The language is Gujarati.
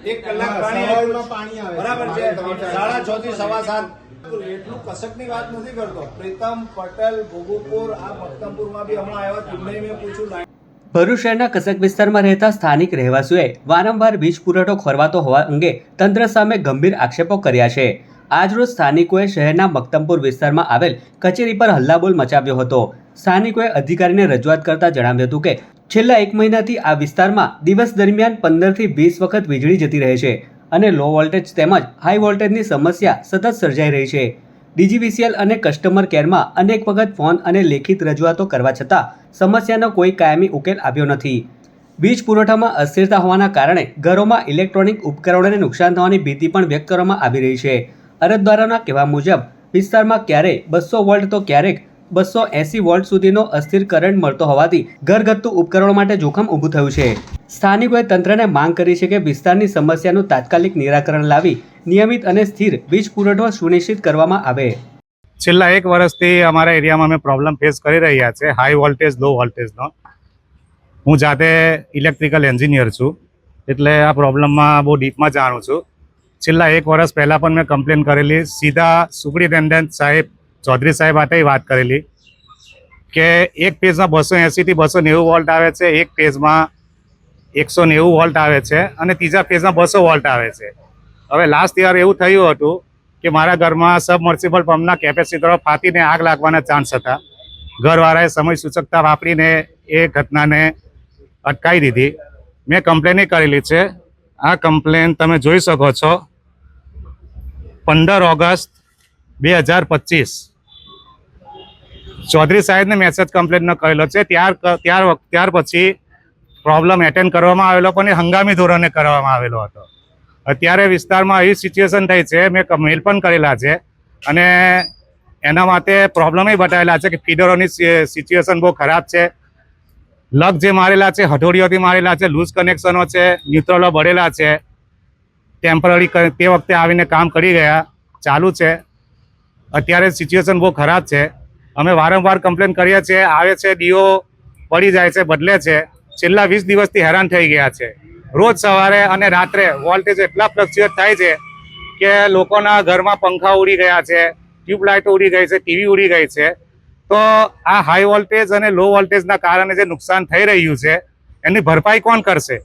1 કલાક પાણી આવે બરાબર છે 6:30 થી 7:15 એટલું કસકની વાત નથી કરતો. પ્રીતમ પટેલ ભોગુપુર આ મક્તમપુરમાં બી હમણાં આવ્યા તેમને મેં પૂછ્યું. ભરૂચ શહેરના કસક વિસ્તારમાં રહેતા સ્થાનિક રહેવાસીઓએ વારંવાર વીજ પુરવઠો ખોરવાતો હોવા અંગે તંત્ર સામે ગંભીર આક્ષેપો કર્યા છે. આજરોજ સ્થાનિકોએ શહેરના મક્તમપુર વિસ્તારમાં આવેલ કચેરી પર હલ્લાબોલ મચાવ્યો હતો. સ્થાનિકોએ અધિકારીને રજૂઆત કરતા જણાવ્યું હતું કે છેલ્લા 1 મહિનાથી આ વિસ્તારમાં દિવસ દરમિયાન 15 થી 20 વખત વીજળી જતી રહે છે અને લો વોલ્ટેજ તેમજ હાઈ વોલ્ટેજની સમસ્યા સતત સર્જાઈ રહી છે. ડીજીવીસીએલ અને કસ્ટમર કેરમાં અનેક વખત ફોન અને લેખિત રજૂઆતો કરવા છતાં સમસ્યાનો કોઈ કાયમી ઉકેલ આવ્યો નથી. વીજ પુરવઠામાં અસ્થિરતા હોવાના કારણે ઘરોમાં ઇલેક્ટ્રોનિક ઉપકરણોને નુકસાન થવાની ભીતિ પણ વ્યક્ત કરવામાં આવી રહી છે. અરજદારોના કહેવા મુજબ વિસ્તારમાં ક્યારેક 200 વોલ્ટ તો ક્યારેક 280 વોલ્ટ સુધીનો અસ્થિર કરંટ મળતો હોવાથી ઘરગથ્થુ ઉપકરણો માટે જોખમ ઊભું થયું છે. સ્થાનિકોએ તંત્રને માંગ કરી છે કે વિસ્તારની સમસ્યાનું તાત્કાલિક નિરાકરણ લાવી નિયમિત અને સ્થિર વીજ પુરવઠો સુનિશ્ચિત કરવામાં આવે. છેલ્લા 1 વર્ષથી અમારા એરિયામાં અમે પ્રોબ્લેમ ફેસ કરી રહ્યા છે હાઈ વોલ્ટેજ લો વોલ્ટેજનો. હું જાતે ઇલેક્ટ્રિકલ એન્જિનિયર છું એટલે આ પ્રોબ્લેમમાં બહુ ડીપમાં જાણું છું. છેલ્લા 1 વર્ષ પહેલાં પણ મેં કમ્પ્લેન કરેલી, સીધા સુપ્રિન્ટેન્ડન્ટ સાહેબ ચૌધરી સાહેબ હાથે વાત કરેલી કે એક ફેઝમાં 280 થી 290 વોલ્ટ આવે છે, એક ફેઝમાં 190 વોલ્ટ આવે છે અને ત્રીજા ફેઝમાં 200 વોલ્ટ આવે છે. હવે લાસ્ટ યર એવું થયું હતું કે મારા ઘરમાં સબમર્સિબલ પંપના કેપેસિટરો ફાટીને આગ લાગવાના ચાન્સ હતા. ઘરવાળાએ સમય સૂચકતા વાપરીને એ ઘટનાને અટકાવી દીધી. મેં કમ્પ્લેન કરેલી છે. આ કમ્પ્લેન તમે જોઈ શકો છો 15 ઓગસ્ટ 2025 ચૌધરી સાહેબને મેસેજ કમ્પ્લેનનો કરેલો છે. ત્યાર પછી પ્રોબ્લેમ એટેન્ડ કરવામાં આવેલો પણ એ હંગામી ધોરણે કરવામાં આવેલો હતો. અત્યારે વિસ્તારમાં એવી સિચ્યુએશન થઈ છે, મેં મેલ પણ કરેલા છે અને એના માટે પ્રોબ્લેમ બતાવેલા છે કે ફીડરોની સિચ્યુએશન બહુ ખરાબ છે. લગ જે મારેલા છે હથોડીઓથી મારેલા છે, લૂઝ કનેક્શનો છે, ન્યુટ્રલો બળેલા છે. ટેમ્પરરી તે વખતે આવીને કામ કરી ગયા, ચાલુ છે. અત્યારે સિચ્યુએશન બહુ ખરાબ છે. અમે વારંવાર કમ્પ્લેન કરીએ છીએ, આવે છે, ડીઓ પડી જાય છે, બદલે છે. છેલ્લા 20 દિવસથી હેરાન થઈ ગયા છે. રોજ સવારે અને રાત્રે વોલ્ટેજ એટલા ફ્લક્ચ્યુએટ થાય છે કે લોકોના ઘરમાં પંખા ઉડી ગયા છે, ટ્યુબલાઇટો ઉડી ગઈ છે, ટીવી ઉડી ગઈ છે. તો આ હાઈ વોલ્ટેજ અને લો વોલ્ટેજના કારણે જે નુકસાન થઈ રહ્યું છે એની ભરપાઈ કોણ કરશે?